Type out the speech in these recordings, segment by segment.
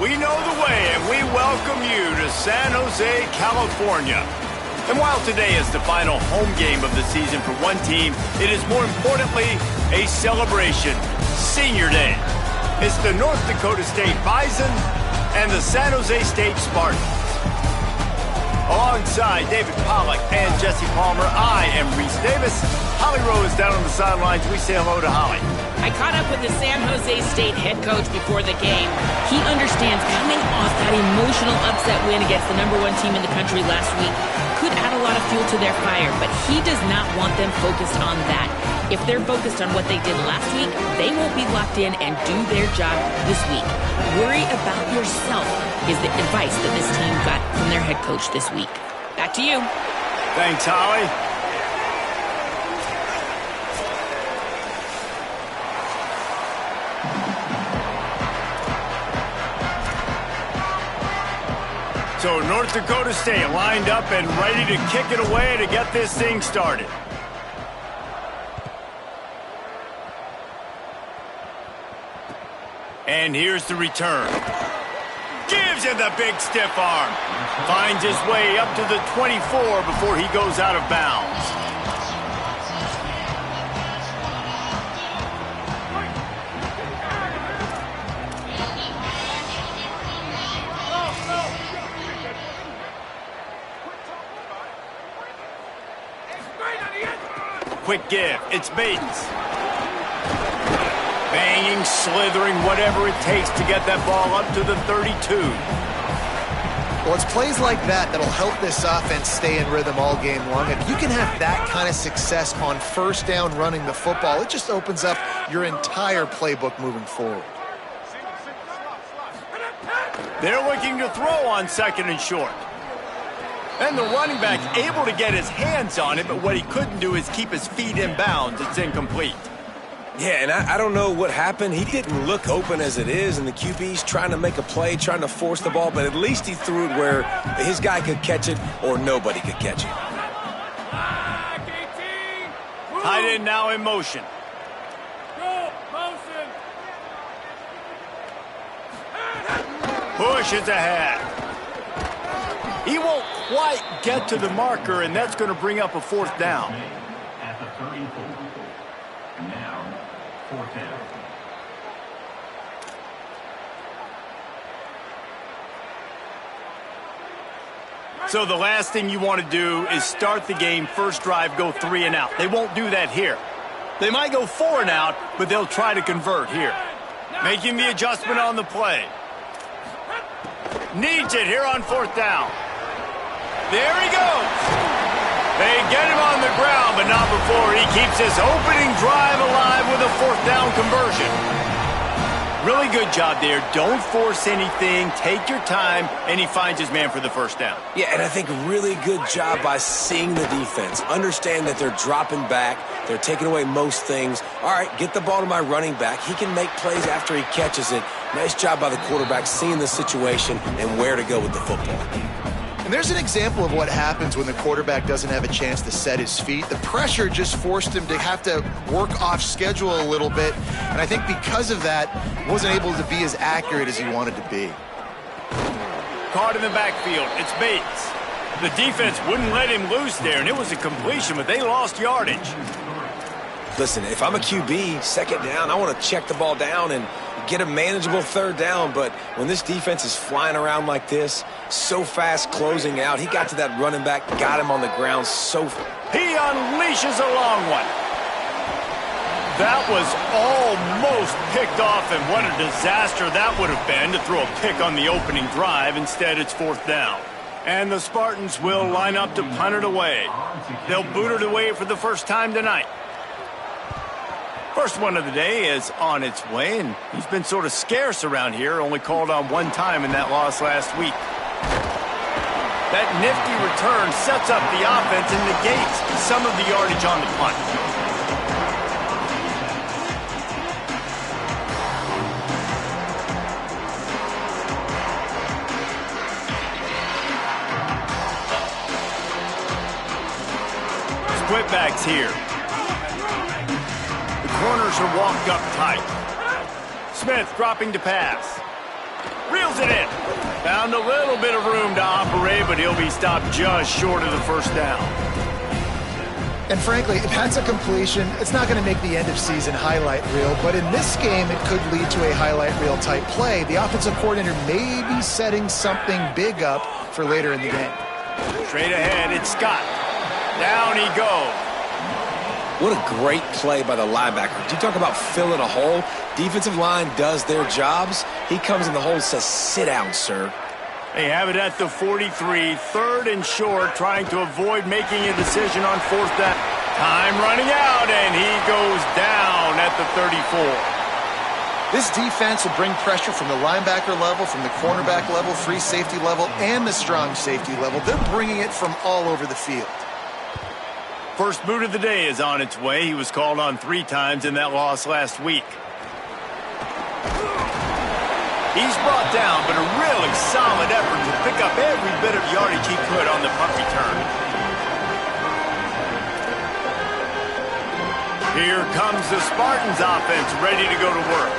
We know the way, and we welcome you to San Jose, California. And while today is the final home game of the season for one team, it is more importantly a celebration, Senior Day. It's the North Dakota State Bison and the San Jose State Spartans. Alongside David Pollack and Jesse Palmer, I am Reese Davis. Holly Rose down on the sidelines. We say hello to Holly. I caught up with the San Jose State head coach before the game. He understands coming off that emotional upset win against the #1 team in the country last week could add a lot of fuel to their fire, but he does not want them focused on that. If they're focused on what they did last week, they won't be locked in and do their job this week. Worry about yourself is the advice that this team got from their head coach this week. Back to you. Thanks, Holly. So North Dakota State lined up and ready to kick it away to get this thing started. And here's the return. Gives it the big stiff arm. Finds his way up to the 24 before he goes out of bounds. Quick give. It's Bates. Banging, slithering, whatever it takes to get that ball up to the 32. Well, it's plays like that that'll help this offense stay in rhythm all game long. If you can have that kind of success on first down running the football, it just opens up your entire playbook moving forward. They're looking to throw on 2nd and short. And the running back's able to get his hands on it, but what he couldn't do is keep his feet in bounds. It's incomplete. Yeah, and I don't know what happened. He didn't look open as it is, and the QB's trying to make a play, trying to force the ball, but at least he threw it where his guy could catch it or nobody could catch it. Tight end now in motion. Pushes ahead. He won't quite get to the marker, and that's going to bring up a 4th down. At the 34. Now, 4th down. So the last thing you want to do is start the game, first drive, go 3 and out. They won't do that here. They might go 4 and out, but they'll try to convert here. Making the adjustment on the play. Needs it here on 4th down. There he goes. They get him on the ground, but not before he keeps his opening drive alive with a 4th down conversion. Really good job there. Don't force anything. Take your time, and he finds his man for the 1st down. Yeah, and I think really good job by seeing the defense. Understand that they're dropping back. They're taking away most things. All right, get the ball to my running back. He can make plays after he catches it. Nice job by the quarterback seeing the situation and where to go with the football. And there's an example of what happens when the quarterback doesn't have a chance to set his feet. The pressure just forced him to have to work off schedule a little bit. And I think because of that, wasn't able to be as accurate as he wanted to be. Caught in the backfield. It's Bates. The defense wouldn't let him loose there, and it was a completion, but they lost yardage. Listen, if I'm a QB, 2nd down, I want to check the ball down and get a manageable 3rd down, but when this defense is flying around like this, so fast closing out, he got to that running back, got him on the ground so fast. He unleashes a long one. That was almost picked off, and what a disaster that would have been to throw a pick on the opening drive. Instead, it's 4th down. And the Spartans will line up to punt it away. They'll boot it away for the first time tonight. First one of the day is on its way, and he's been sort of scarce around here, only called on 1 time in that loss last week. That nifty return sets up the offense and negates some of the yardage on the punt. Split backs here. Corners are walked up tight. Smith dropping to pass. Reels it in. Found a little bit of room to operate, but he'll be stopped just short of the first down. And frankly, if that's a completion, it's not going to make the end-of-season highlight reel. But in this game, it could lead to a highlight reel type play. The offensive coordinator may be setting something big up for later in the game. Straight ahead, it's Scott. Down he goes. What a great play by the linebacker. You talk about filling a hole. Defensive line does their jobs. He comes in the hole and says, sit down, sir. They have it at the 43, third and short, trying to avoid making a decision on fourth down. Time running out, and he goes down at the 34. This defense will bring pressure from the linebacker level, from the cornerback level, free safety level, and the strong safety level. They're bringing it from all over the field. First boot of the day is on its way. He was called on 3 times in that loss last week. He's brought down, but a really solid effort to pick up every bit of yardage he could on the punt return. Here comes the Spartans offense ready to go to work.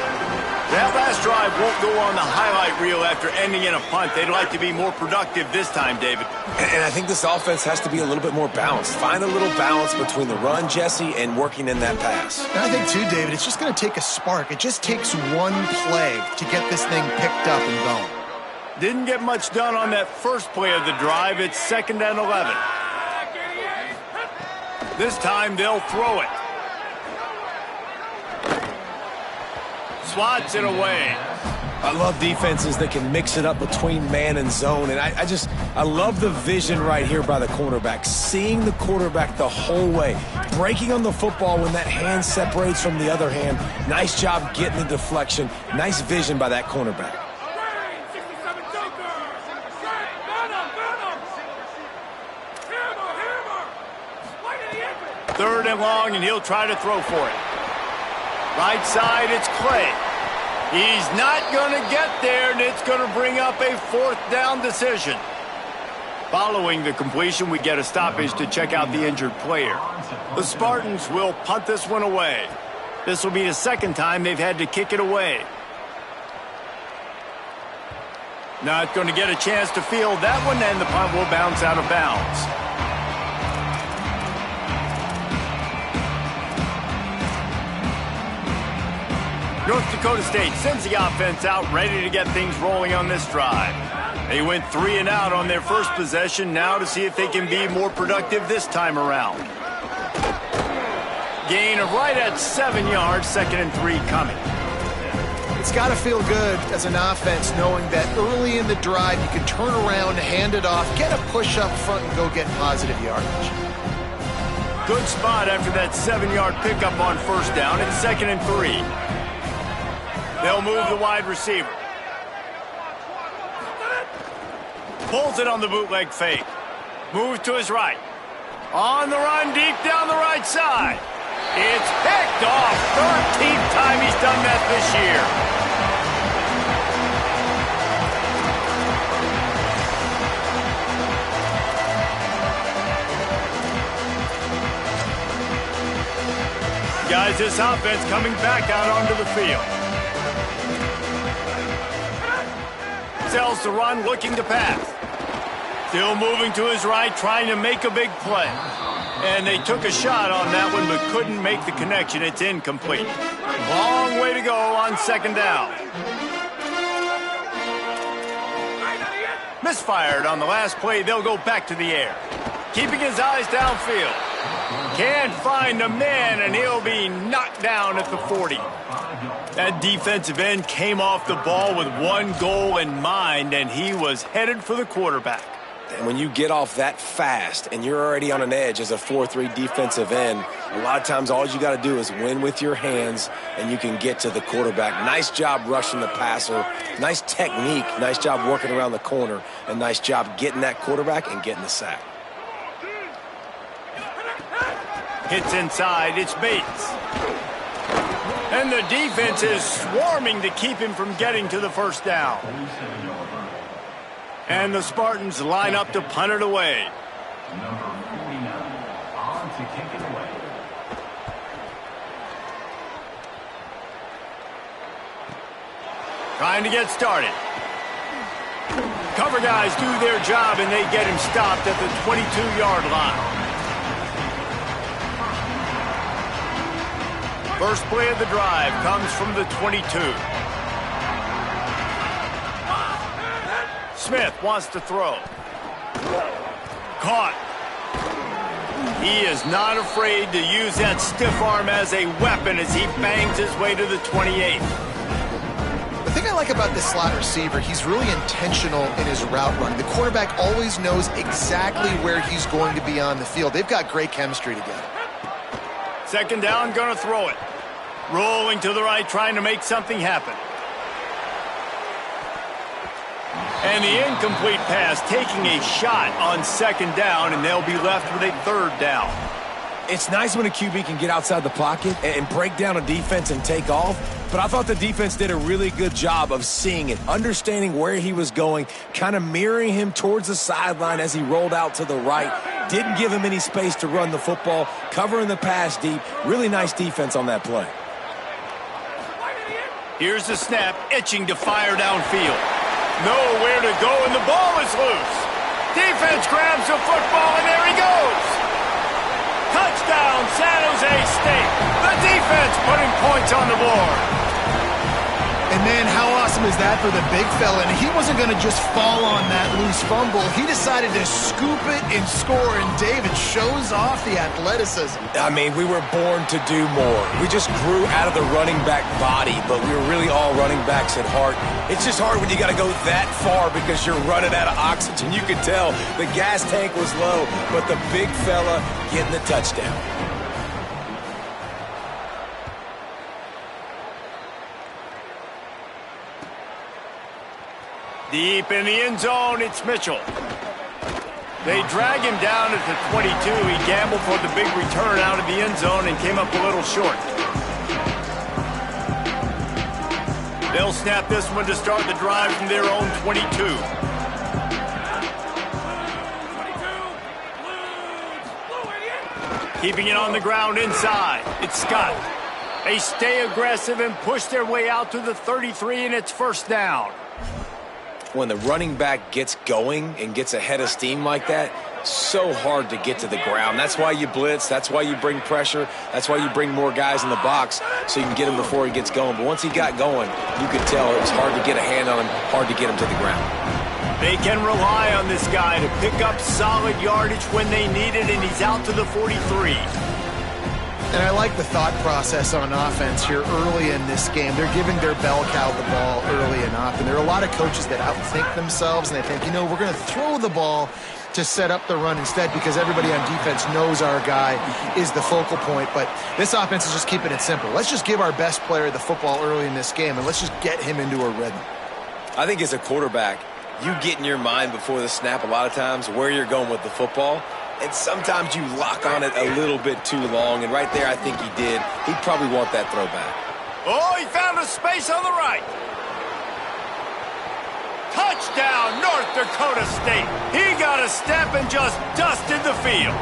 That last drive won't go on the highlight reel after ending in a punt. They'd like to be more productive this time, David. And I think this offense has to be a little bit more balanced. Find a little balance between the run, Jesse, and working in that pass. And I think, too, David, it's just going to take a spark. It just takes one play to get this thing picked up and going. Didn't get much done on that first play of the drive. It's 2nd and 11. This time they'll throw it. Swats it away. I love defenses that can mix it up between man and zone, and I love the vision right here by the cornerback, seeing the quarterback the whole way, breaking on the football when that hand separates from the other hand. Nice job getting the deflection. Nice vision by that cornerback. Third and long, and he'll try to throw for it. Right side, it's Clay. He's not going to get there, and it's going to bring up a 4th down decision. Following the completion, we get a stoppage to check out the injured player. The Spartans will punt this one away. This will be the 2nd time they've had to kick it away. Not going to get a chance to field that one, and the punt will bounce out of bounds. North Dakota State sends the offense out, ready to get things rolling on this drive. They went 3 and out on their first possession, now to see if they can be more productive this time around. Gain of right at 7 yards, 2nd and 3 coming. It's got to feel good as an offense knowing that early in the drive you can turn around, hand it off, get a push up front, and go get positive yardage. Good spot after that 7-yard pickup on first down. It's 2nd and 3. They'll move the wide receiver. Pulls it on the bootleg fake. Moves to his right. On the run, deep down the right side. It's picked off. 13th time he's done that this year. Guys, this offense coming back out onto the field. Sells the run, looking to pass. Still moving to his right, trying to make a big play. And they took a shot on that one, but couldn't make the connection. It's incomplete. Long way to go on 2nd down. Misfired on the last play. They'll go back to the air. Keeping his eyes downfield. Can't find a man, and he'll be knocked down at the 40. That defensive end came off the ball with one goal in mind, and he was headed for the quarterback. And when you get off that fast and you're already on an edge as a 4-3 defensive end, a lot of times all you got to do is win with your hands, and you can get to the quarterback. Nice job rushing the passer. Nice technique. Nice job working around the corner. And nice job getting that quarterback and getting the sack. Hits inside. It's Bates. And the defense is swarming to keep him from getting to the first down. And the Spartans line up to punt it away. Number 49 on to kick it away. Trying to get started. Cover guys do their job, and they get him stopped at the 22-yard line. First play of the drive comes from the 22. Smith wants to throw. Caught. He is not afraid to use that stiff arm as a weapon as he bangs his way to the 28. The thing I like about this slot receiver, he's really intentional in his route running. The quarterback always knows exactly where he's going to be on the field. They've got great chemistry together. Second down, going to throw it. Rolling to the right, trying to make something happen. And the incomplete pass, taking a shot on second down, and they'll be left with a third down. It's nice when a QB can get outside the pocket and break down a defense and take off, but I thought the defense did a really good job of seeing it, understanding where he was going, kind of mirroring him towards the sideline as he rolled out to the right. Didn't give him any space to run the football, covering the pass deep. Really nice defense on that play. Here's the snap, itching to fire downfield. Nowhere to go, and the ball is loose. Defense grabs the football, and there he goes. Touchdown, San Jose State. The defense putting points on the board. And, man, how awesome is that for the big fella? And he wasn't going to just fall on that loose fumble. He decided to scoop it and score, and David shows off the athleticism. I mean, we were born to do more. We just grew out of the running back body, but we were really all running backs at heart. It's just hard when you got to go that far because you're running out of oxygen. You could tell the gas tank was low, but the big fella getting the touchdown. Deep in the end zone, it's Mitchell. They drag him down at the 22. He gambled for the big return out of the end zone and came up a little short. They'll snap this one to start the drive from their own 22. Keeping it on the ground inside. It's Scott. They stay aggressive and push their way out to the 33, and it's first down. When the running back gets going and gets ahead of steam like that, so hard to get to the ground. That's why you blitz. That's why you bring pressure. That's why you bring more guys in the box so you can get him before he gets going. But once he got going, you could tell it was hard to get a hand on him, hard to get him to the ground. They can rely on this guy to pick up solid yardage when they need it, and he's out to the 43. And I like the thought process on offense here early in this game. They're giving their bell cow the ball early and often. There are a lot of coaches that outthink themselves, and they think, we're going to throw the ball to set up the run instead because everybody on defense knows our guy is the focal point. But this offense is just keeping it simple. Let's just give our best player the football early in this game, and let's just get him into a rhythm. I think as a quarterback, you get in your mind before the snap a lot of times where you're going with the football. And sometimes you lock on it a little bit too long, and right there I think he did. He'd probably want that throwback. Oh, he found a space on the right. Touchdown, North Dakota State. He got a step and just dusted the field.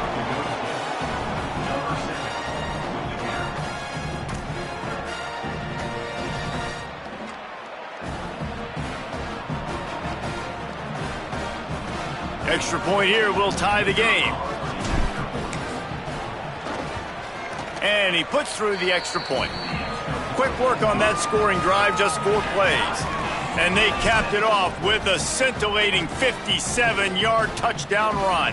Extra point here will tie the game. And he puts through the extra point. Quick work on that scoring drive, just 4 plays. And they capped it off with a scintillating 57-yard touchdown run.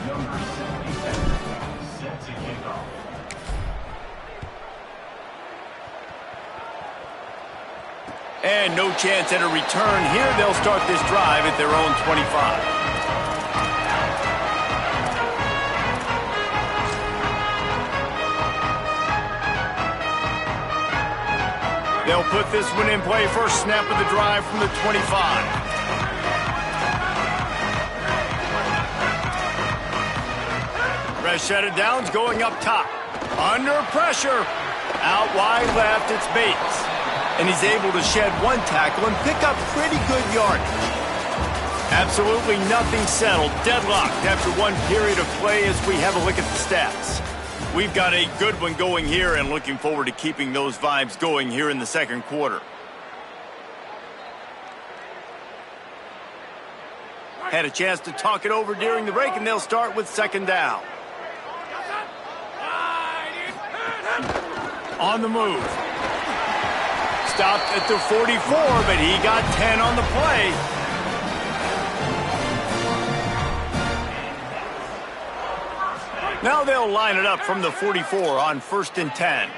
Number 77, set to kick off. And no chance at a return here. They'll start this drive at their own 25. They'll put this one in play. First snap of the drive from the 25. Fresh set of downs going up top. Under pressure. Out wide left, it's Bates. And he's able to shed 1 tackle and pick up pretty good yardage. Absolutely nothing settled. Deadlocked after 1 period of play as we have a look at the stats. We've got a good one going here and looking forward to keeping those vibes going here in the second quarter. Had a chance to talk it over during the break, and they'll start with second down. On the move. Stopped at the 44, but he got 10 on the play. Now they'll line it up from the 44 on 1st and 10.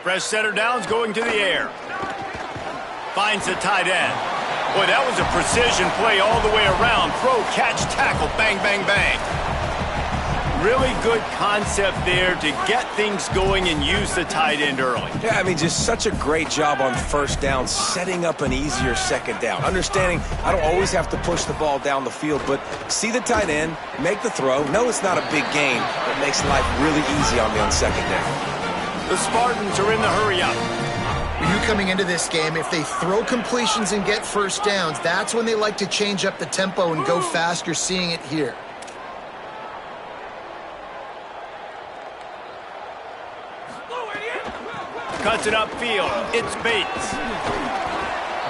Fresh setter downs going to the air. Finds the tight end. Boy, that was a precision play all the way around. Throw, catch, tackle, bang, bang, bang. Really good concept there to get things going and use the tight end early. Yeah, I mean, just such a great job on first down, setting up an easier second down. Understanding I don't always have to push the ball down the field, but see the tight end, make the throw. No, it's not a big gain, but makes life really easy on me on second down. The Spartans are in the hurry up. You coming into this game, if they throw completions and get first downs, that's when they like to change up the tempo and go fast. You're seeing it here. Cuts it upfield. It's Bates.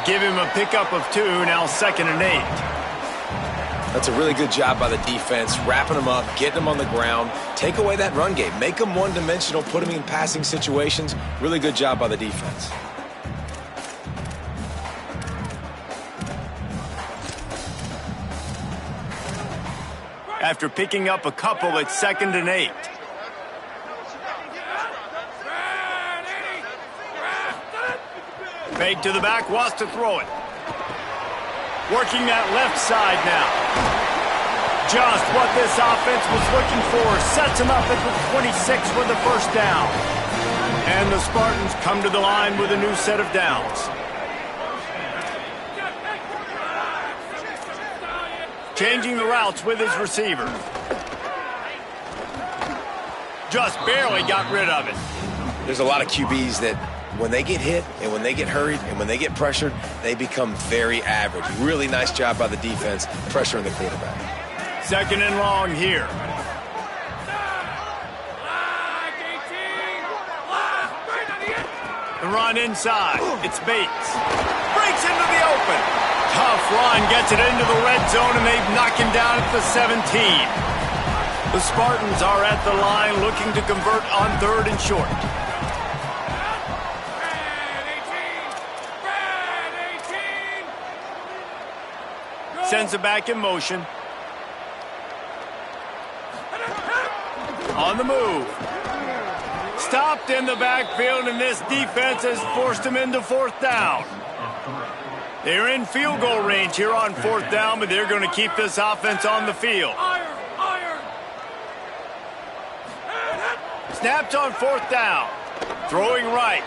Give him a pickup of 2, now 2nd and 8. That's a really good job by the defense, wrapping them up, getting them on the ground. Take away that run game. Make them one-dimensional, put them in passing situations. Really good job by the defense. After picking up a couple, it's 2nd and 8. Fake to the back, wants to throw it. Working that left side now. Just what this offense was looking for. Sets him up at the 26 for the first down. And the Spartans come to the line with a new set of downs. Changing the routes with his receiver. Just barely got rid of it. There's a lot of QBs that when they get hit and when they get hurried and when they get pressured, they become very average. Really nice job by the defense pressuring the quarterback. 2nd and long here. The run inside. It's Bates. Breaks into the open. Tough run, gets it into the red zone, and they've knocked him down at the 17. The Spartans are at the line looking to convert on 3rd and short. Sends it back in motion. On the move. Stopped in the backfield, and this defense has forced him into 4th down. They're in field goal range here on 4th down, but they're going to keep this offense on the field. Snapped on 4th down. Throwing right.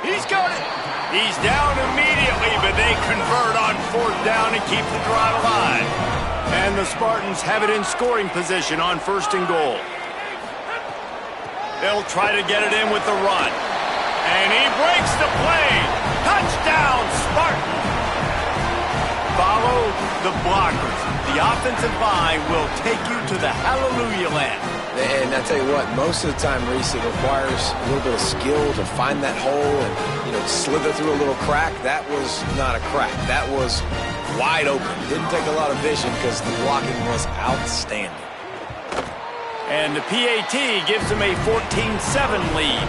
He's got it. He's down immediately, but they convert on 4th down and keep the drive alive. And the Spartans have it in scoring position on 1st and goal. They'll try to get it in with the run. And he breaks the play. Touchdown, Spartans. Follow the blockers. The offensive line will take you to the hallelujah land. And I tell you what, most of the time, Reese, it requires a little bit of skill to find that hole and, slither through a little crack. That was not a crack. That was wide open. Didn't take a lot of vision because the blocking was outstanding. And the PAT gives them a 14-7 lead.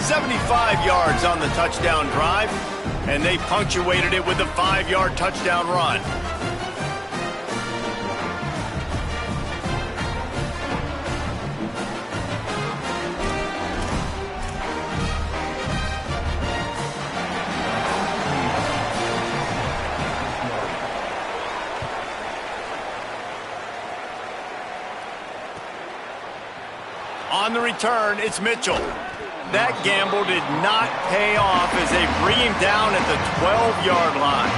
75 yards on the touchdown drive, and they punctuated it with a 5-yard touchdown run. On the return, it's Mitchell. That gamble did not pay off as they bring him down at the 12-yard line.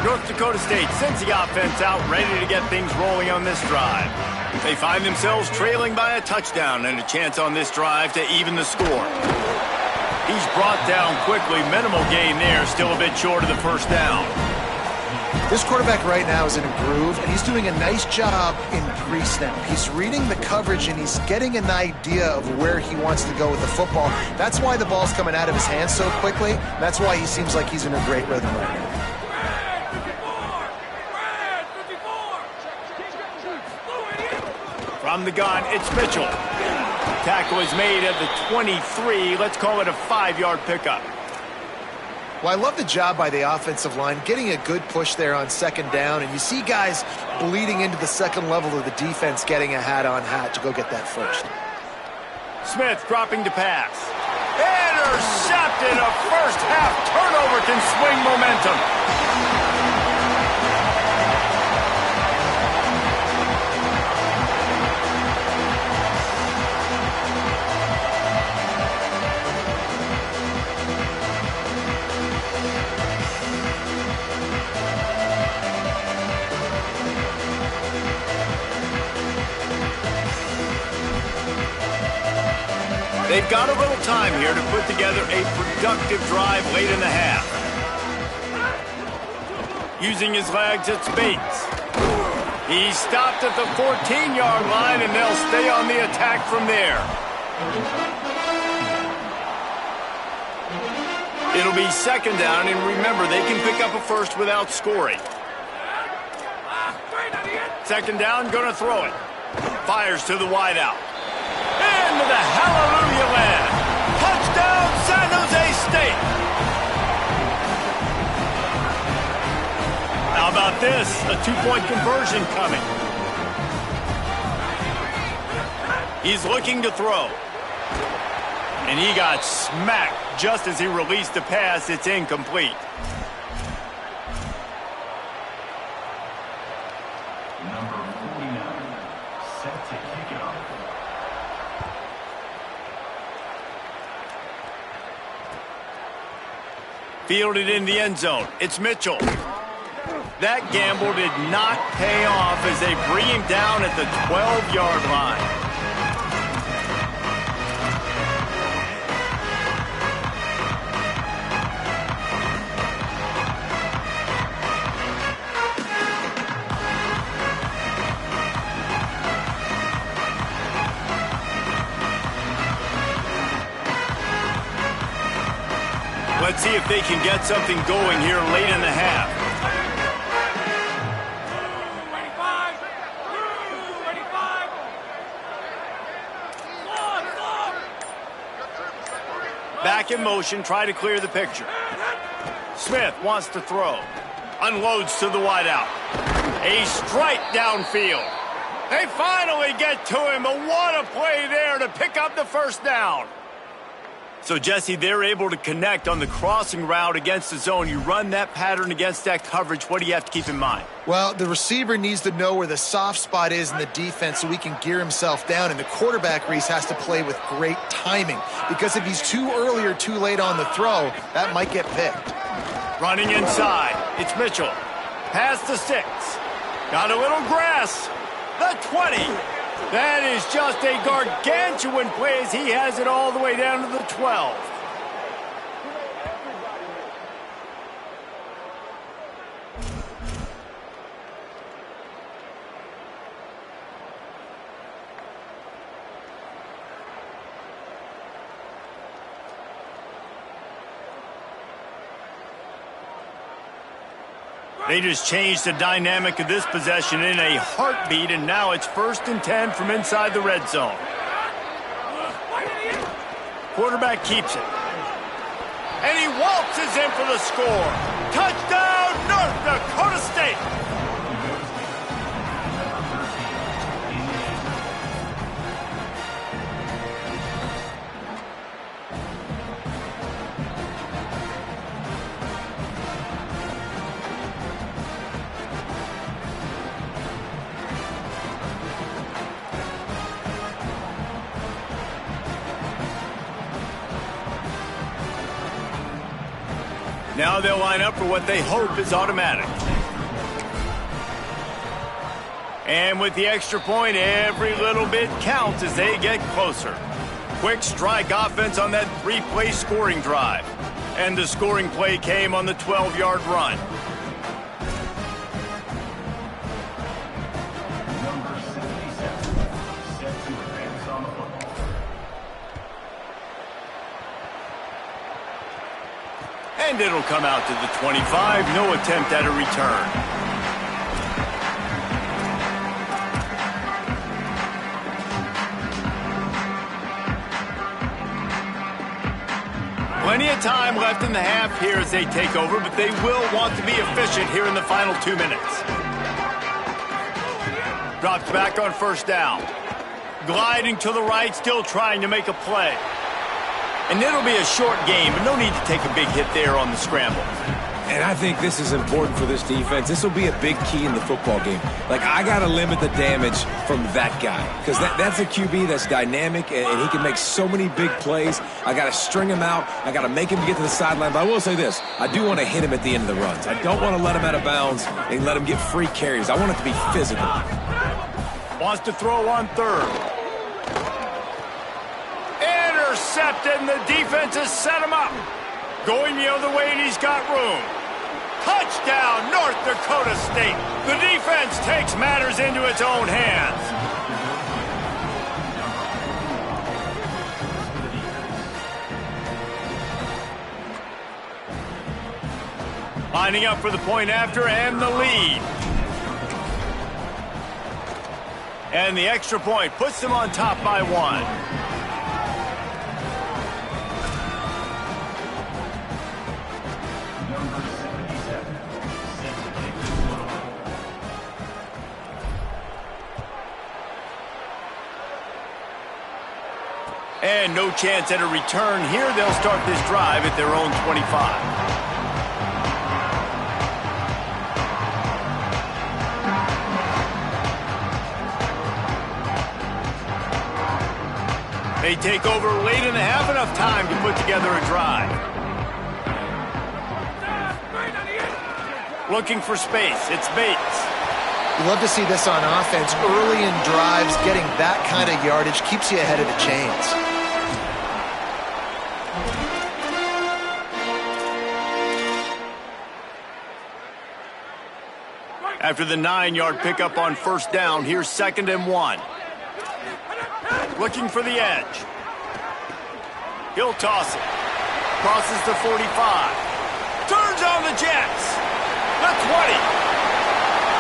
North Dakota State sends the offense out, ready to get things rolling on this drive. They find themselves trailing by a touchdown and a chance on this drive to even the score. He's brought down quickly. Minimal gain there, still a bit short of the first down. This quarterback right now is in a groove, and he's doing a nice job in pre-snap. He's reading the coverage, and he's getting an idea of where he wants to go with the football. That's why the ball's coming out of his hands so quickly. That's why he seems like he's in a great rhythm right now. From the gun, it's Mitchell. Tackle is made at the 23. Let's call it a 5-yard pickup. Well, I love the job by the offensive line, getting a good push there on second down, and you see guys bleeding into the second level of the defense, getting a hat-on-hat to go get that first. Smith dropping to pass. Intercepted. A first-half turnover can swing momentum. They've got a little time here to put together a productive drive late in the half. Using his legs, it's Bates. He's stopped at the 14-yard line, and they'll stay on the attack from there. It'll be second down, and remember, they can pick up a first without scoring. Second down, gonna throw it. Fires to the wideout. Into the hallelujah land. Touchdown, San Jose State. How about this? A 2-point conversion coming. He's looking to throw. And he got smacked just as he released the pass. It's incomplete. Number 49, set to kick it off. Fielded in the end zone. It's Mitchell. That gamble did not pay off as they bring him down at the 12-yard line. Let's see if they can get something going here late in the half. Back in motion, try to clear the picture. Smith wants to throw. Unloads to the wideout. A strike downfield. They finally get to him, but what a play there to pick up the first down. So, Jesse, they're able to connect on the crossing route against the zone. You run that pattern against that coverage. What do you have to keep in mind? Well, the receiver needs to know where the soft spot is in the defense so he can gear himself down. And the quarterback, Reese, has to play with great timing. Because if he's too early or too late on the throw, that might get picked. Running inside. It's Mitchell. Past the 6. Got a little grass. The 20. That is just a gargantuan play as he has it all the way down to the 12. They just changed the dynamic of this possession in a heartbeat, and now it's 1st and 10 from inside the red zone. Quarterback keeps it. And he waltzes in for the score. Touchdown, North Dakota State! Now they'll line up for what they hope is automatic. And with the extra point, every little bit counts as they get closer. Quick strike offense on that 3-play scoring drive. And the scoring play came on the 12-yard run. Number 77, set to advance on the football. And it'll come out to the 25. No attempt at a return. Plenty of time left in the half here as they take over, but they will want to be efficient here in the final 2 minutes. Drops back on first down. Gliding to the right, still trying to make a play. And it'll be a short game, but no need to take a big hit there on the scramble. And I think this is important for this defense. This will be a big key in the football game. Like, I got to limit the damage from that guy because that's a QB that's dynamic, and he can make so many big plays. I got to string him out. I got to make him get to the sideline. But I will say this. I do want to hit him at the end of the runs. I don't want to let him out of bounds and let him get free carries. I want it to be physical. Wants to throw on third. Intercepted, and the defense has set him up. Going the other way, and he's got room. Touchdown, North Dakota State. The defense takes matters into its own hands. Lining up for the point after and the lead. And the extra point puts them on top by 1. And no chance at a return here. They'll start this drive at their own 25. They take over late in the half, enough time to put together a drive. Looking for space. It's Bates. You love to see this on offense. Early in drives, getting that kind of yardage keeps you ahead of the chains. After the 9-yard pickup on first down, here's 2nd and 1. Looking for the edge. He'll toss it. Crosses the 45. Turns on the Jets. The 20.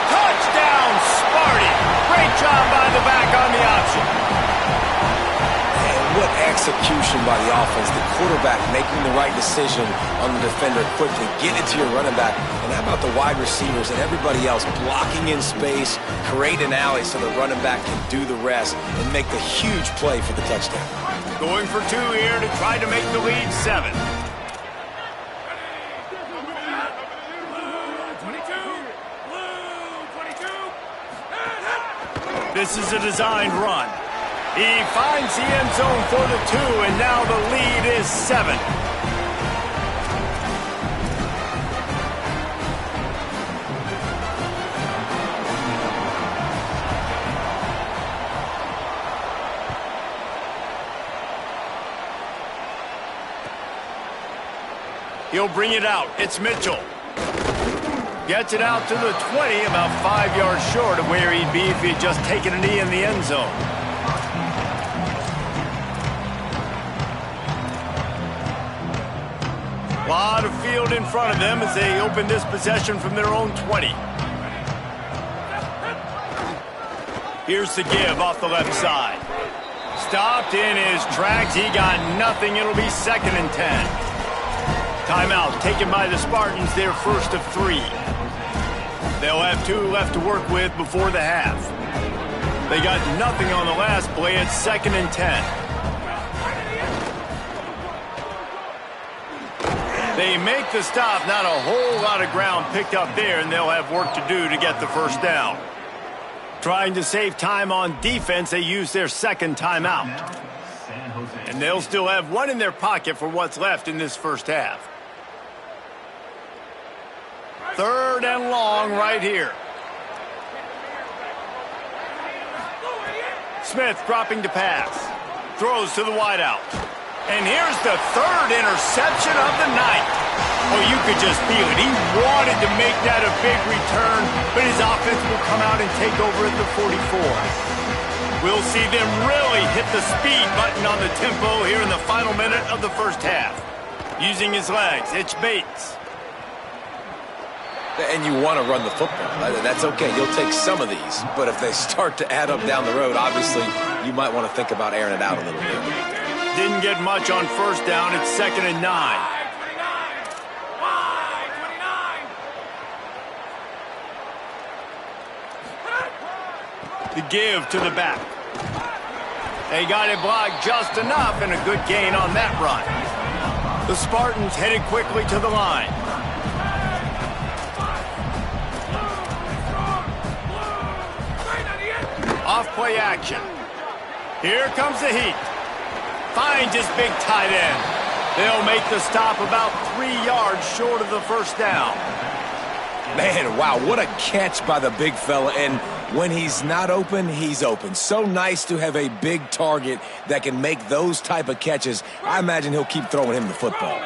Touchdown, Sparty. Great job by the back on the option. And what execution by the offense. The quarterback making the right decision on the defender quickly. Get it to your running back. And how about the wide receivers and everybody else blocking in space, create an alley so the running back can do the rest and make the huge play for the touchdown. Going for 2 here to try to make the lead 7. This is a designed run. He finds the end zone for the 2, and now the lead is 7. He'll bring it out. It's Mitchell. Gets it out to the 20, about 5 yards short of where he'd be if he had just taken a knee in the end zone. A lot of field in front of them as they open this possession from their own 20. Here's the give off the left side. Stopped in his tracks. He got nothing. It'll be 2nd and 10. Timeout taken by the Spartans, their first of 3. They'll have 2 left to work with before the half. They got nothing on the last play. It's 2nd and 10. They make the stop. Not a whole lot of ground picked up there, and they'll have work to do to get the first down. Trying to save time on defense, they use their 2nd timeout. And they'll still have 1 in their pocket for what's left in this first half. 3rd and long right here. Smith dropping to pass. Throws to the wideout. And here's the third interception of the night. Oh, you could just feel it. He wanted to make that a big return, but his offense will come out and take over at the 44. We'll see them really hit the speed button on the tempo here in the final minute of the first half. Using his legs, it's Bates. And you want to run the football. That's okay. You'll take some of these. But if they start to add up down the road, obviously, you might want to think about airing it out a little bit. Didn't get much on first down. It's 2nd and 9. The give to the back. They got it blocked just enough, and a good gain on that run. The Spartans headed quickly to the line. Off play action. Here comes the heat. Finds his big tight end. They'll make the stop about 3 yards short of the first down. Man, wow, what a catch by the big fella. And when he's not open, he's open. So nice to have a big target that can make those type of catches. I imagine he'll keep throwing him the football.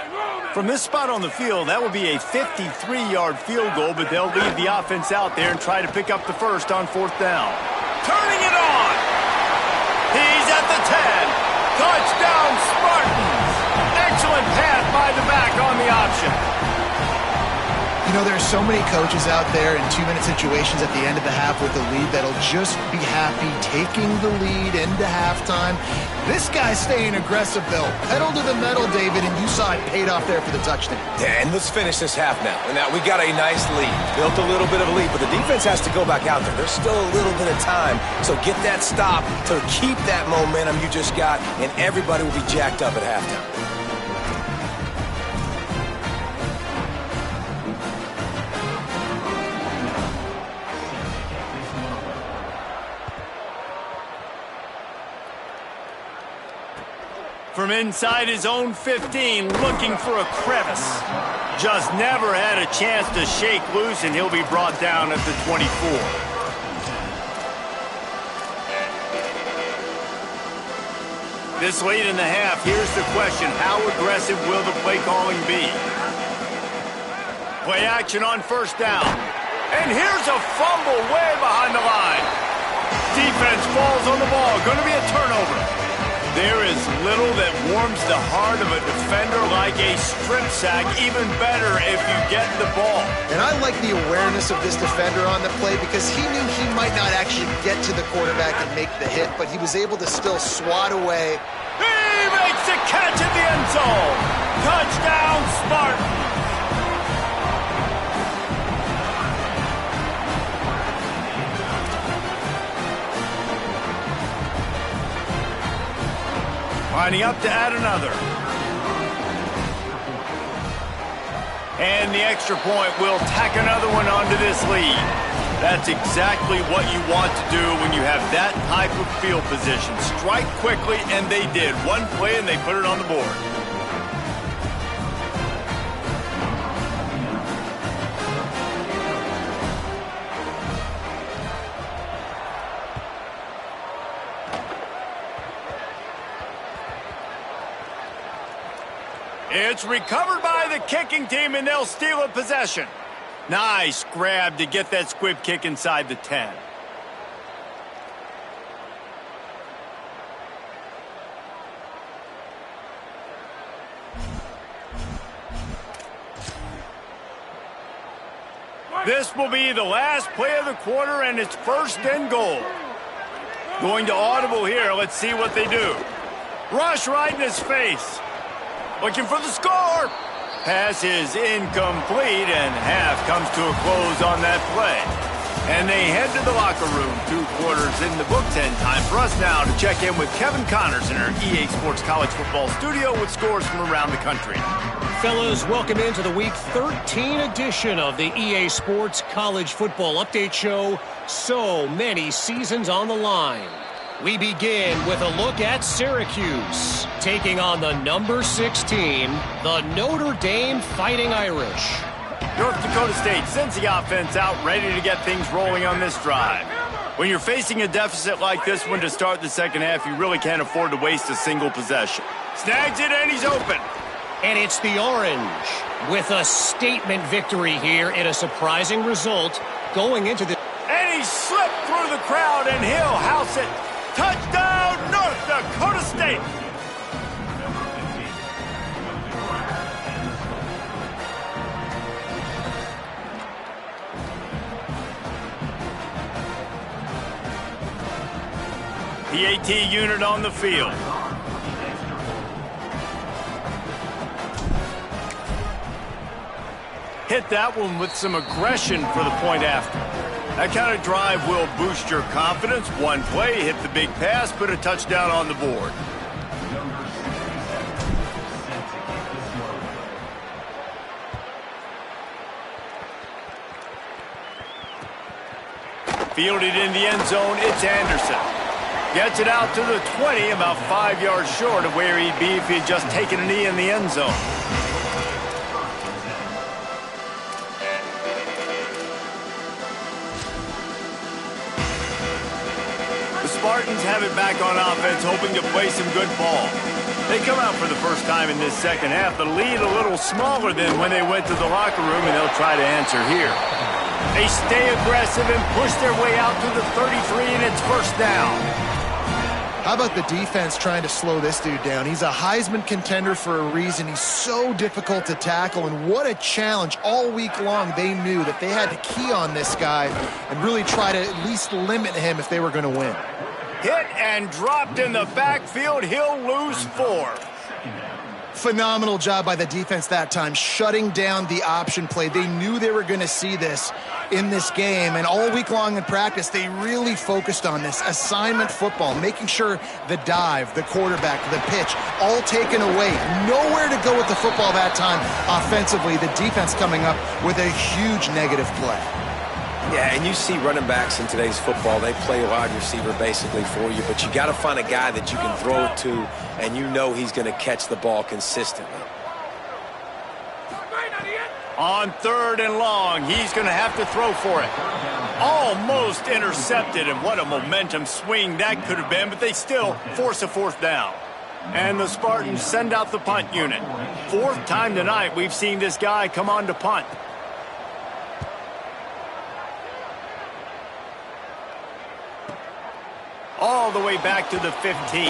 From this spot on the field, that will be a 53-yard field goal, but they'll leave the offense out there and try to pick up the first on 4th down. Turning it on. He's at the 10. Touchdown, Spartans. Excellent pass by the back on the option. You know, there's so many coaches out there in 2-minute situations at the end of the half with the lead that'll just be happy taking the lead into halftime. This guy's staying aggressive, though. Pedal to the metal, David, and you saw it paid off there for the touchdown. And let's finish this half now. And now we got a nice lead. Built a little bit of a lead, but the defense has to go back out there. There's still a little bit of time. So get that stop to keep that momentum you just got, and everybody will be jacked up at halftime. From inside his own 15, looking for a crevice. Just never had a chance to shake loose, and he'll be brought down at the 24. This late in the half, here's the question. How aggressive will the play calling be? Play action on first down. And here's a fumble way behind the line. Defense falls on the ball. Going to be a turnover. There is little that warms the heart of a defender like a strip sack. Even better if you get the ball. And I like the awareness of this defender on the play because he knew he might not actually get to the quarterback and make the hit, but he was able to still swat away. He makes a catch in the end zone. Touchdown, Spartans. Lining up to add another. And the extra point will tack another one onto this lead. That's exactly what you want to do when you have that type of field position. Strike quickly, and they did. One play, and they put it on the board. It's recovered by the kicking team, and they'll steal a possession. Nice grab to get that squib kick inside the 10. This will be the last play of the quarter, and it's 1st and goal. Going to audible here. Let's see what they do. Rush right in his face. Looking for the score. Pass is incomplete, and half comes to a close on that play. And they head to the locker room. 2 quarters in the books, and time for us now to check in with Kevin Connors in our EA Sports College Football studio with scores from around the country. Fellas, welcome into the Week 13 edition of the EA Sports College Football Update Show. So many seasons on the line. We begin with a look at Syracuse, taking on the number 16, the Notre Dame Fighting Irish. North Dakota State sends the offense out, ready to get things rolling on this drive. When you're facing a deficit like this one to start the second half, you really can't afford to waste a single possession. Snags it, and he's open. And it's the Orange with a statement victory here in a surprising result going into the... And he slipped through the crowd, and he'll house it. Touchdown, North Dakota State. The AT unit on the field. Hit that one with some aggression for the point after. That kind of drive will boost your confidence. One play, hit the big pass, put a touchdown on the board. Fielded in the end zone, it's Anderson. Gets it out to the 20, about 5 yards short of where he'd be if he had just taken a knee in the end zone. The Spartans have it back on offense, hoping to play some good ball. They come out for the first time in this second half. The lead a little smaller than when they went to the locker room, and they'll try to answer here. They stay aggressive and push their way out to the 33, and it's first down. How about the defense trying to slow this dude down? He's a Heisman contender for a reason. He's so difficult to tackle, and what a challenge. All week long, they knew that they had to key on this guy and really try to at least limit him if they were going to win. Hit and dropped in the backfield. He'll lose 4. Phenomenal job by the defense that time, shutting down the option play. They knew they were going to see this in this game, and all week long in practice, they really focused on this assignment football, making sure the dive, the quarterback, the pitch, all taken away. Nowhere to go with the football that time offensively. The defense coming up with a huge negative play. Yeah, and you see running backs in today's football, they play a wide receiver basically for you, but you got to find a guy that you can throw it to, and you know he's going to catch the ball consistently. On 3rd and long, he's going to have to throw for it. Almost intercepted, and what a momentum swing that could have been, but they still force a 4th down. And the Spartans send out the punt unit. 4th time tonight we've seen this guy come on to punt. All the way back to the 15.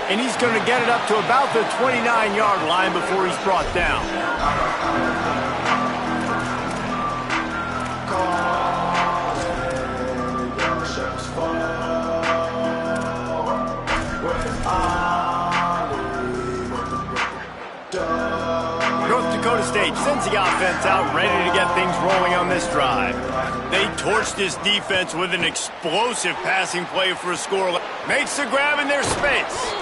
And he's going to get it up to about the 29-yard line before he's brought down. North Dakota State sends the offense out, ready to get things rolling on this drive. They torched this defense with an explosive passing play for a score. Makes the grab in their space.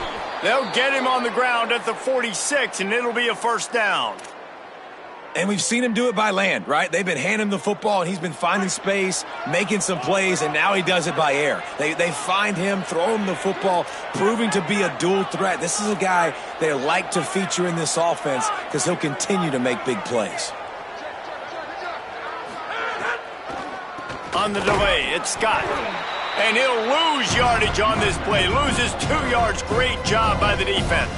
They'll get him on the ground at the 46, and it'll be a first down. And we've seen him do it by land, right? They've been handing him the football, and he's been finding space, making some plays, and now he does it by air. They find him, throw him the football, proving to be a dual threat. This is a guy they like to feature in this offense because he'll continue to make big plays. On the delay, it's Scott. And he'll lose yardage on this play. Loses 2 yards. Great job by the defense.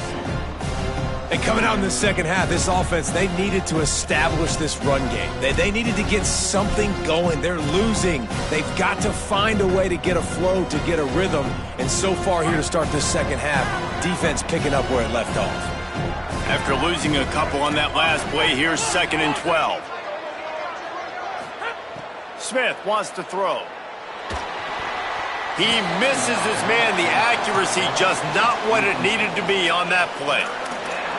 And coming out in the second half, this offense, they needed to establish this run game. They needed to get something going. They're losing. They've got to find a way to get a flow, to get a rhythm. And so far here to start this second half, defense picking up where it left off. After losing a couple on that last play, here's 2nd and 12. Smith wants to throw. He misses his man. The accuracy just not what it needed to be on that play.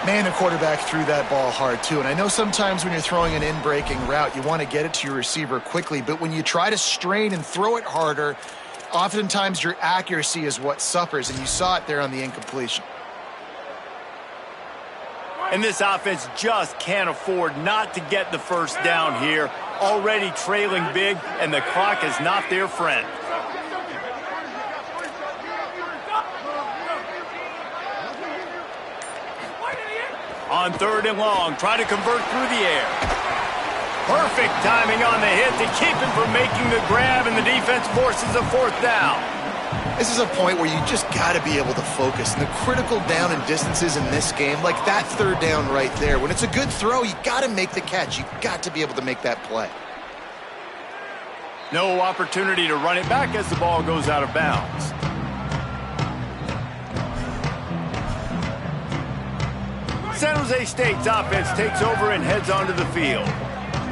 Man, the quarterback threw that ball hard, too. And I know sometimes when you're throwing an in-breaking route, you want to get it to your receiver quickly. But when you try to strain and throw it harder, oftentimes your accuracy is what suffers. And you saw it there on the incompletion. And this offense just can't afford not to get the first down here. Already trailing big, and the clock is not their friend. On 3rd and long, try to convert through the air. Perfect timing on the hit to keep him from making the grab, and the defense forces a 4th down. This is a point where you just got to be able to focus. And the critical down and distances in this game, like that 3rd down right there, when it's a good throw, you got to make the catch. You got to be able to make that play. No opportunity to run it back as the ball goes out of bounds. San Jose State's offense takes over and heads onto the field.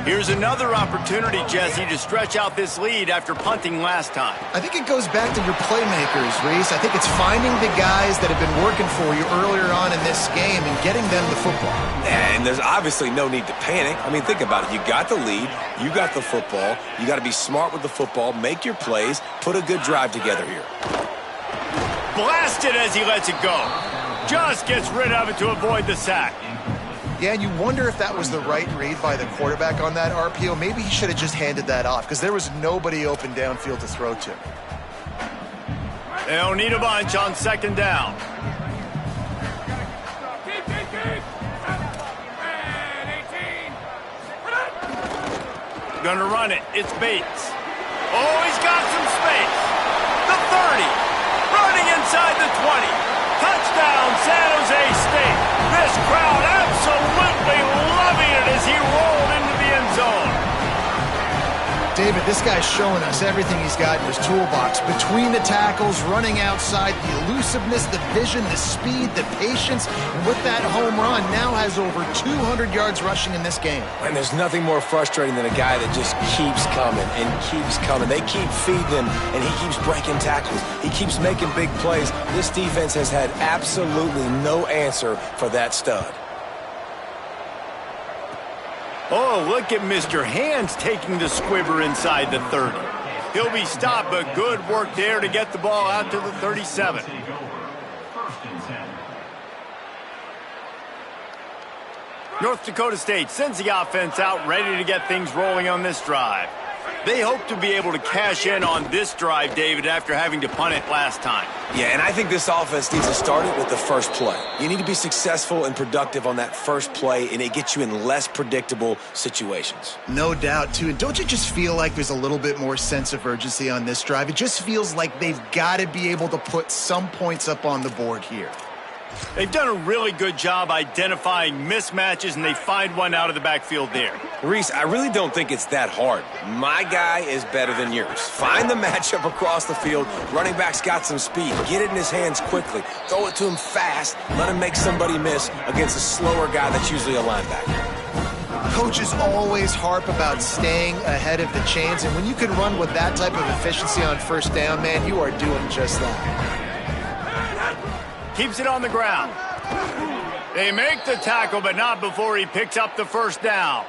Here's another opportunity, Jesse, to stretch out this lead after punting last time. I think it goes back to your playmakers, Reese. I think it's finding the guys that have been working for you earlier on in this game and getting them the football. And there's obviously no need to panic. I mean, think about it. You got the lead. You got the football. You got to be smart with the football, make your plays, put a good drive together here. Blasted as he lets it go. Just gets rid of it to avoid the sack. Yeah, and you wonder if that was the right read by the quarterback on that RPO. Maybe he should have just handed that off because there was nobody open downfield to throw to. They'll need a bunch on 2nd down. Gonna run it. It's Bates. Oh, he's got some space. The 30. Running inside the 20. Touchdown, San Jose State. This crowd absolutely loving it as he rolled into the end zone. David, this guy's showing us everything he's got in his toolbox. Between the tackles, running outside, the elusiveness, the vision, the speed, the patience. And with that home run, now has over 200 yards rushing in this game. And there's nothing more frustrating than a guy that just keeps coming and keeps coming. They keep feeding him, and he keeps breaking tackles. He keeps making big plays. This defense has had absolutely no answer for that stud. Oh, look at Mr. Hands taking the squibber inside the 30. He'll be stopped, but good work there to get the ball out to the 37. North Dakota State sends the offense out, ready to get things rolling on this drive. They hope to be able to cash in on this drive, David, after having to punt it last time. Yeah, and I think this offense needs to start it with the first play. You need to be successful and productive on that first play, and it gets you in less predictable situations. No doubt, too. And don't you just feel like there's a little bit more sense of urgency on this drive? It just feels like they've got to be able to put some points up on the board here. They've done a really good job identifying mismatches, and they find one out of the backfield there. Reese, I really don't think it's that hard. My guy is better than yours. Find the matchup across the field. Running back's got some speed. Get it in his hands quickly. Throw it to him fast. Let him make somebody miss against a slower guy that's usually a linebacker. Coaches always harp about staying ahead of the chains, and when you can run with that type of efficiency on 1st down, man, you are doing just that. Keeps it on the ground. They make the tackle, but not before he picks up the 1st down.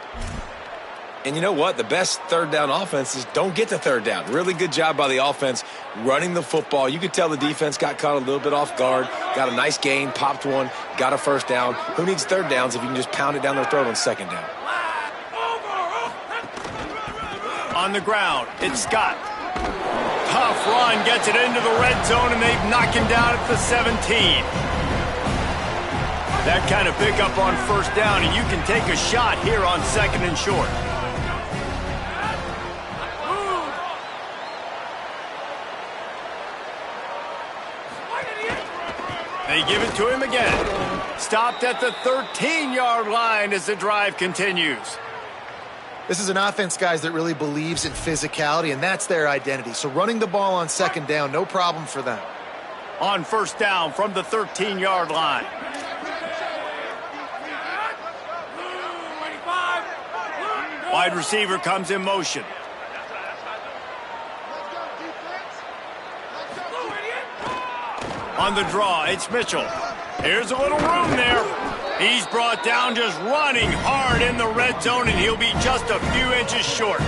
And you know what? The best 3rd down offenses don't get the 3rd down. Really good job by the offense running the football. You could tell the defense got caught a little bit off guard, got a nice gain, popped one, got a 1st down. Who needs 3rd downs if you can just pound it down their throat on 2nd down? On the ground, it's Scott. Tough run, gets it into the red zone, and they've knocked him down at the 17. That kind of pickup on 1st down, and you can take a shot here on 2nd and short. They give it to him again. Stopped at the 13-yard line as the drive continues. This is an offense, guys, that really believes in physicality, and that's their identity. So running the ball on 2nd down, no problem for them. On 1st down from the 13-yard line. Wide receiver comes in motion. On the draw, it's Mitchell. Here's a little room there. He's brought down just running hard in the red zone, and he'll be just a few inches short.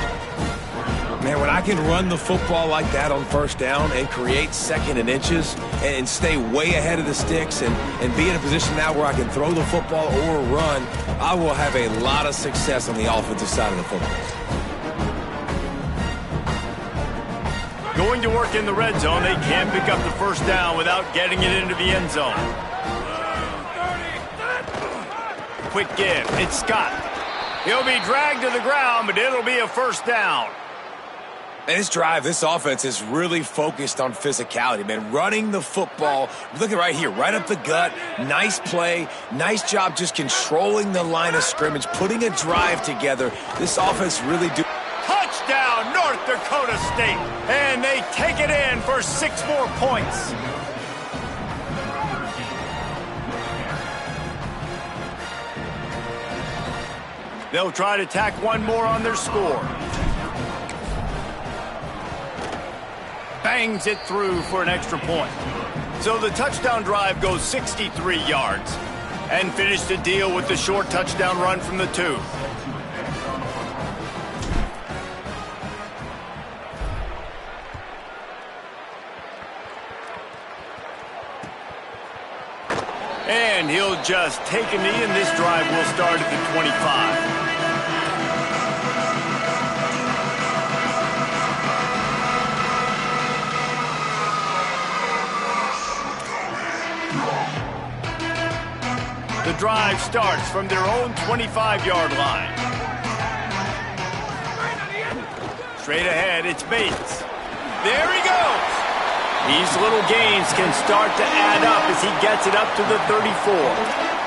Man, when I can run the football like that on 1st down and create 2nd and inches and stay way ahead of the sticks and be in a position now where I can throw the football or run, I will have a lot of success on the offensive side of the football. Going to work in the red zone, they can't pick up the 1st down without getting it into the end zone. Quick give, it's Scott. He'll be dragged to the ground, but it'll be a first down. And this drive, this offense is really focused on physicality, man. Running the football, look at right here, right up the gut. Nice play. Nice job just controlling the line of scrimmage, putting a drive together. This offense really do. Touchdown, North Dakota State. And they take it in for 6 more points. They'll try to tack one more on their score. Bangs it through for an extra point. So the touchdown drive goes 63 yards and finished the deal with the short touchdown run from the 2. And he'll just take a knee, and this drive will start at the 25. The drive starts from their own 25-yard line. Straight ahead, it's Bates. There he goes. These little gains can start to add up as he gets it up to the 34.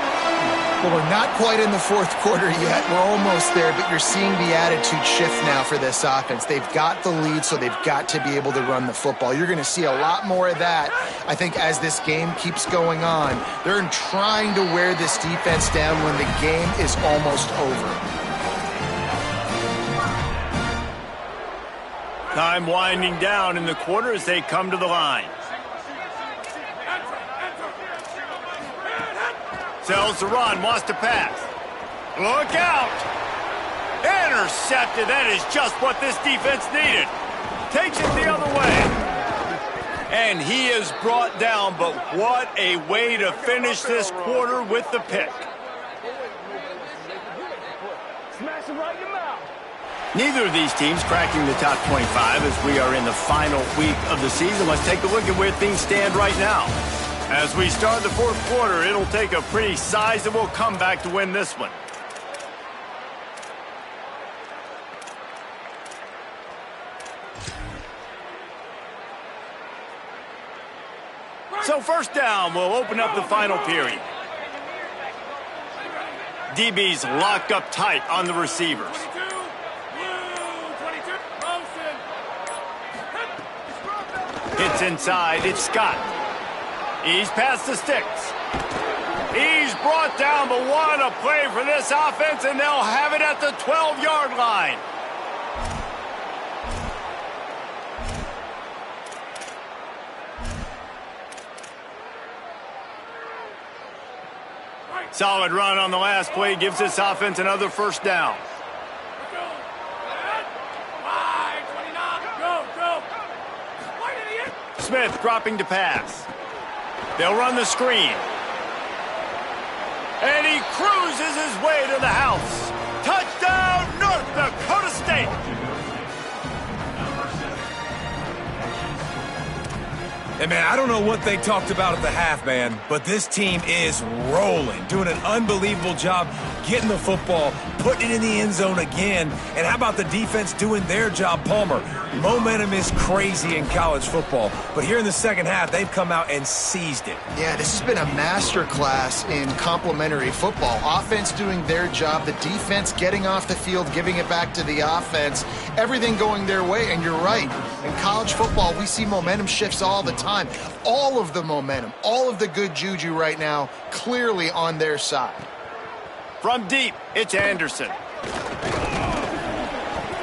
Well, we're not quite in the fourth quarter yet. We're almost there, but you're seeing the attitude shift now for this offense. They've got the lead, so they've got to be able to run the football. You're going to see a lot more of that, I think, as this game keeps going on. They're trying to wear this defense down when the game is almost over. Time winding down in the quarter as they come to the line. Sells the run, wants to pass. Look out! Intercepted. That is just what this defense needed. Takes it the other way. And he is brought down, but what a way to finish this quarter with the pick. Smash him right in your mouth. Neither of these teams cracking the top 25 as we are in the final week of the season. Let's take a look at where things stand right now. As we start the fourth quarter, it'll take a pretty sizable comeback to win this one. So first down will open up the final period. DB's locked up tight on the receivers. Hits inside, it's Scott. He's past the sticks. He's brought down, but what a play for this offense, and they'll have it at the 12-yard line. Solid run on the last play gives this offense another first down. Smith dropping to pass. They'll run the screen. And he cruises his way to the house. Touchdown, North Dakota State. Hey, man, I don't know what they talked about at the half, man, but this team is rolling, doing an unbelievable job getting the football, putting it in the end zone again. And how about the defense doing their job, Palmer? Momentum is crazy in college football, but here in the second half, they've come out and seized it. Yeah, this has been a masterclass in complementary football. Offense doing their job, the defense getting off the field, giving it back to the offense, everything going their way. And you're right, in college football, we see momentum shifts all the time. All of the momentum, all of the good juju right now, clearly on their side. From deep, it's Anderson.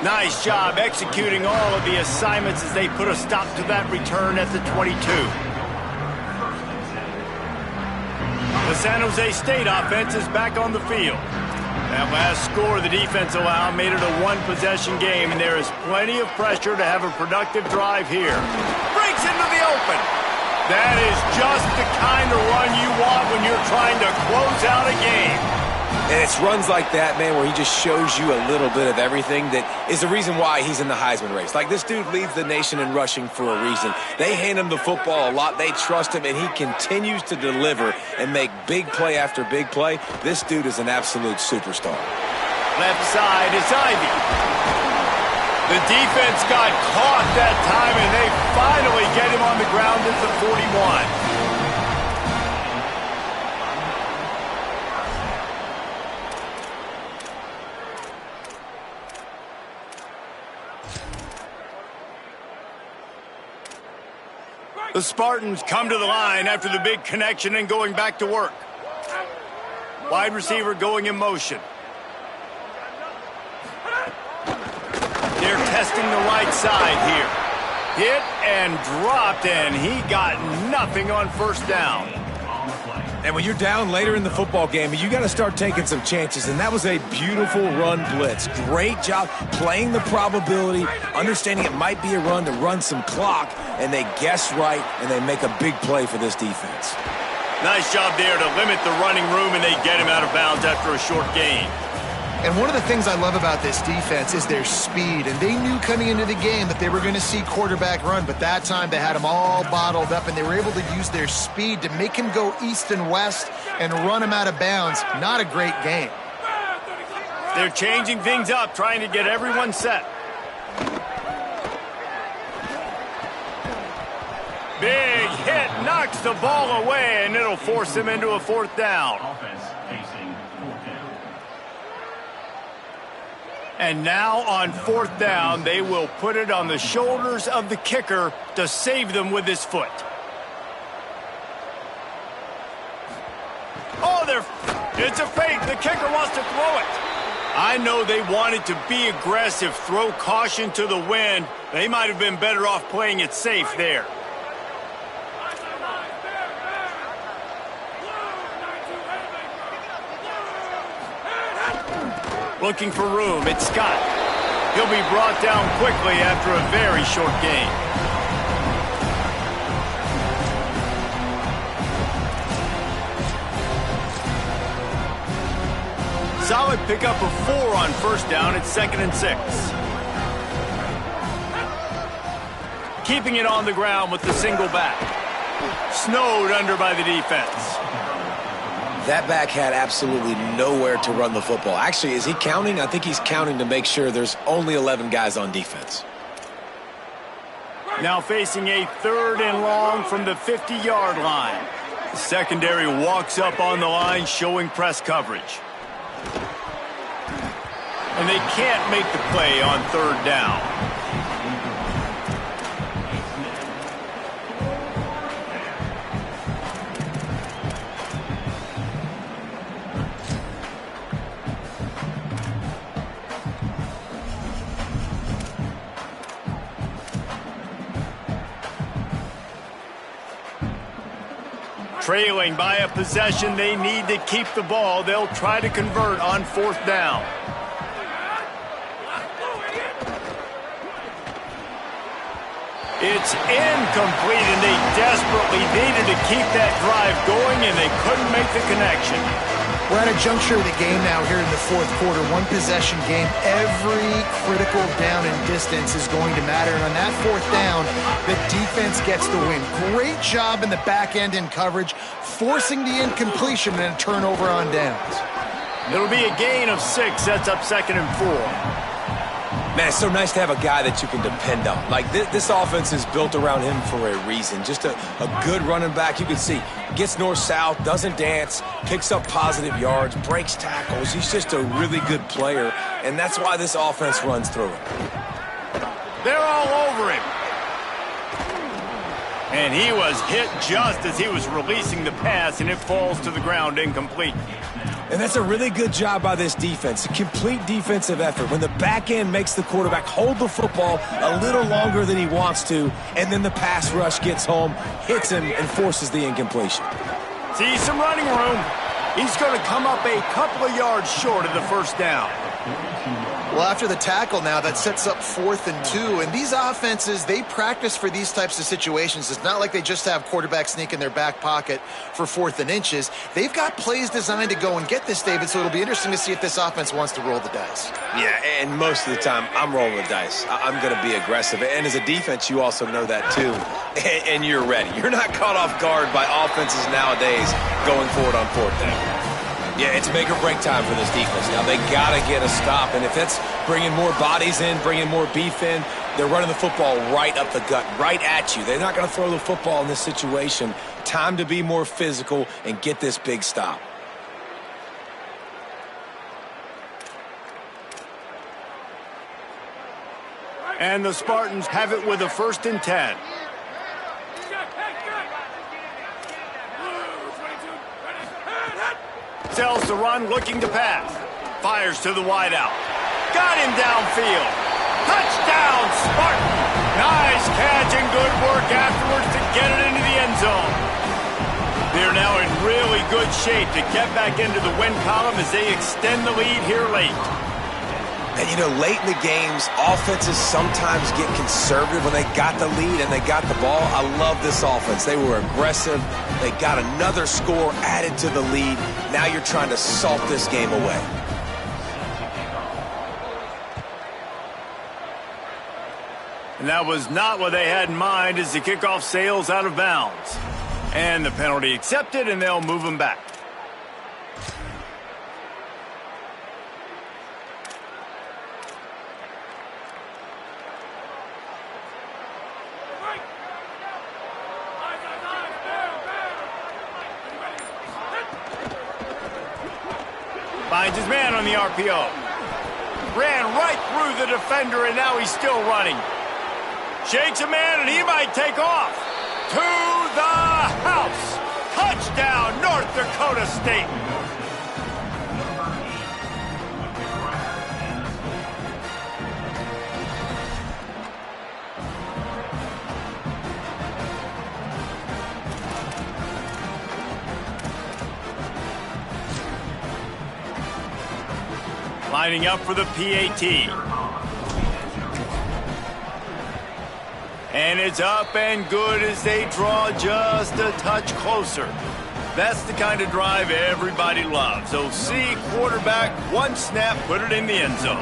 Nice job executing all of the assignments as they put a stop to that return at the 22. The San Jose State offense is back on the field. That last score the defense allowed made it a one-possession game, and there is plenty of pressure to have a productive drive here. Breaks into the open. That is just the kind of run you want when you're trying to close out a game. And it's runs like that, man, where he just shows you a little bit of everything that is the reason why he's in the Heisman race. Like, this dude leads the nation in rushing for a reason. They hand him the football a lot. They trust him, and he continues to deliver and make big play after big play. This dude is an absolute superstar. Left side is Ivy. The defense got caught that time, and they finally get him on the ground at the 41. The Spartans come to the line after the big connection and going back to work. Wide receiver going in motion. They're testing the right side here. Hit and dropped, and he got nothing on first down. And when you're down later in the football game, you got to start taking some chances, and that was a beautiful run blitz. Great job playing the probability, understanding it might be a run to run some clock, and they guess right, and they make a big play for this defense. Nice job there to limit the running room, and they get him out of bounds after a short gain. And one of the things I love about this defense is their speed. And they knew coming into the game that they were going to see quarterback run. But that time they had him all bottled up, and they were able to use their speed to make him go east and west and run him out of bounds. Not a great game. They're changing things up, trying to get everyone set. Big hit, knocks the ball away, and it'll force him into a fourth down. Offense facing fourth down. And now on fourth down, they will put it on the shoulders of the kicker to save them with his foot. Oh, it's a fake. The kicker wants to throw it. I know they wanted to be aggressive, throw caution to the wind. They might have been better off playing it safe there. Looking for room, it's Scott. He'll be brought down quickly after a very short gain. Solid pickup of 4 on first down at 2nd and 6. Keeping it on the ground with the single back. Snowed under by the defense. That back had absolutely nowhere to run the football. Actually, is he counting? I think he's counting to make sure there's only 11 guys on defense. Now facing a 3rd and long from the 50-yard line. The secondary walks up on the line, showing press coverage. And they can't make the play on 3rd down. Trailing by a possession, they need to keep the ball. They'll try to convert on 4th down. It's incomplete, and they desperately needed to keep that drive going, and they couldn't make the connection. We're at a juncture of the game now here in the 4th quarter. One possession game. Every critical down and distance is going to matter. And on that 4th down, the defense gets the win. Great job in the back end in coverage, forcing the incompletion and a turnover on downs. It'll be a gain of 6, sets up 2nd and 4. Man, it's so nice to have a guy that you can depend on. Like, this offense is built around him for a reason. Just a good running back. You can see, gets north-south, doesn't dance, picks up positive yards, breaks tackles. He's just a really good player, and that's why this offense runs through him. They're all over him. And he was hit just as he was releasing the pass, and it falls to the ground incomplete. And that's a really good job by this defense, a complete defensive effort. When the back end makes the quarterback hold the football a little longer than he wants to, and then the pass rush gets home, hits him, and forces the incompletion. See some running room. He's going to come up a couple of yards short of the first down. Well, after the tackle now, that sets up 4th and 2. And these offenses, they practice for these types of situations. It's not like they just have quarterback sneak in their back pocket for 4th and inches. They've got plays designed to go and get this, David, so it'll be interesting to see if this offense wants to roll the dice. Yeah, and most of the time, I'm rolling the dice. I'm going to be aggressive. And as a defense, you also know that too. And you're ready. You're not caught off guard by offenses nowadays going forward on 4th down. Yeah, it's make or break time for this defense. Now, they got to get a stop, and if it's bringing more bodies in, bringing more beef in, they're running the football right up the gut, right at you. They're not going to throw the football in this situation. Time to be more physical and get this big stop. And the Spartans have it with a 1st and 10. Sells the run, looking to pass. Fires to the wideout. Got him downfield. Touchdown, Spartan! Nice catch and good work afterwards to get it into the end zone. They're now in really good shape to get back into the win column as they extend the lead here late. And, you know, late in the games, offenses sometimes get conservative when they got the lead and they got the ball. I love this offense. They were aggressive. They got another score added to the lead. Now you're trying to salt this game away. And that was not what they had in mind as the kickoff sails out of bounds. And the penalty accepted, and they'll move them back. Finds his man on the RPO. Ran right through the defender, and now he's still running. Shakes a man, and he might take off. To the house. Touchdown, North Dakota State. Lining up for the PAT. And it's up and good as they draw just a touch closer. That's the kind of drive everybody loves. So see quarterback, one snap, put it in the end zone.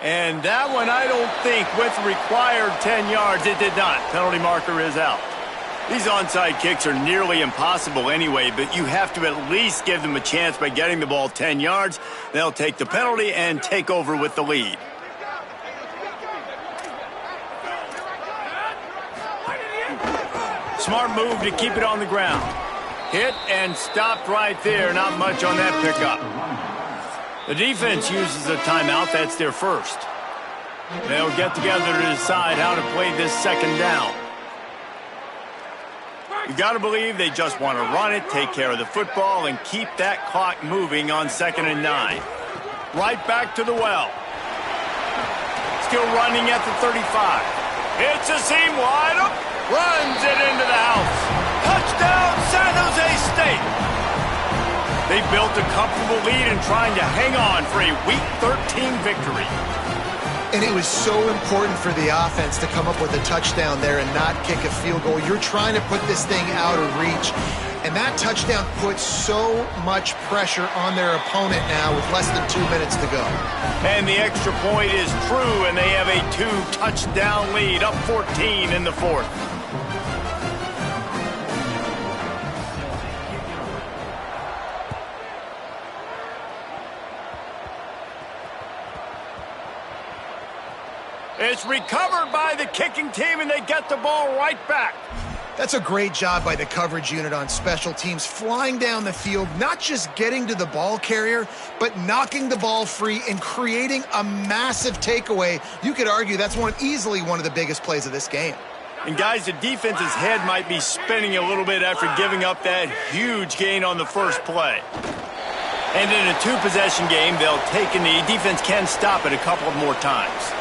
And that one, I don't think, with required 10 yards, it did not. Penalty marker is out. These onside kicks are nearly impossible anyway, but you have to at least give them a chance by getting the ball 10 yards. They'll take the penalty and take over with the lead. Smart move to keep it on the ground. Hit and stopped right there. Not much on that pickup. The defense uses a timeout. That's their first. They'll get together to decide how to play this second down. You got to believe they just want to run it, take care of the football, and keep that clock moving on 2nd and 9. Right back to the well. Still running at the 35. Hits a seam wide up. Runs it into the house. Touchdown, San Jose State. They built a comfortable lead and trying to hang on for a Week 13 victory. And it was so important for the offense to come up with a touchdown there and not kick a field goal. You're trying to put this thing out of reach. And that touchdown puts so much pressure on their opponent now with less than 2 minutes to go. And the extra point is true, and they have a 2-touchdown lead, up 14 in the 4th. It's recovered by the kicking team, and they get the ball right back. That's a great job by the coverage unit on special teams, flying down the field, not just getting to the ball carrier, but knocking the ball free and creating a massive takeaway. You could argue that's easily one of the biggest plays of this game. And guys, the defense's head might be spinning a little bit after giving up that huge gain on the first play. And in a 2-possession game, they'll take a knee. Defense can stop it a couple of more times.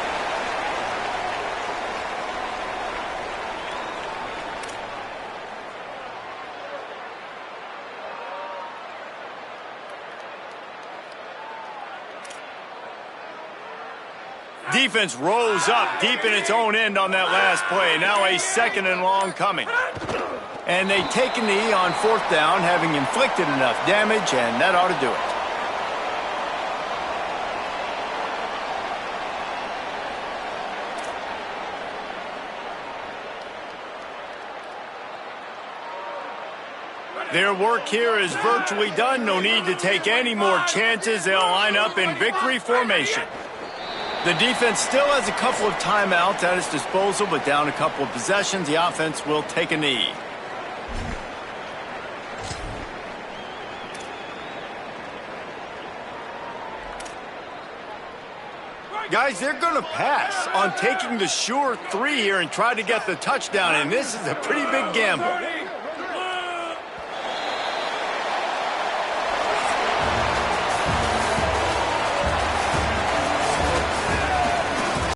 Defense rose up deep in its own end on that last play. Now a 2nd and long coming. And they take a knee on 4th down, having inflicted enough damage, and that ought to do it. Their work here is virtually done. No need to take any more chances. They'll line up in victory formation. The defense still has a couple of timeouts at its disposal, but down a couple of possessions, the offense will take a knee. Guys, they're going to pass on taking the sure 3 here and try to get the touchdown, and this is a pretty big gamble.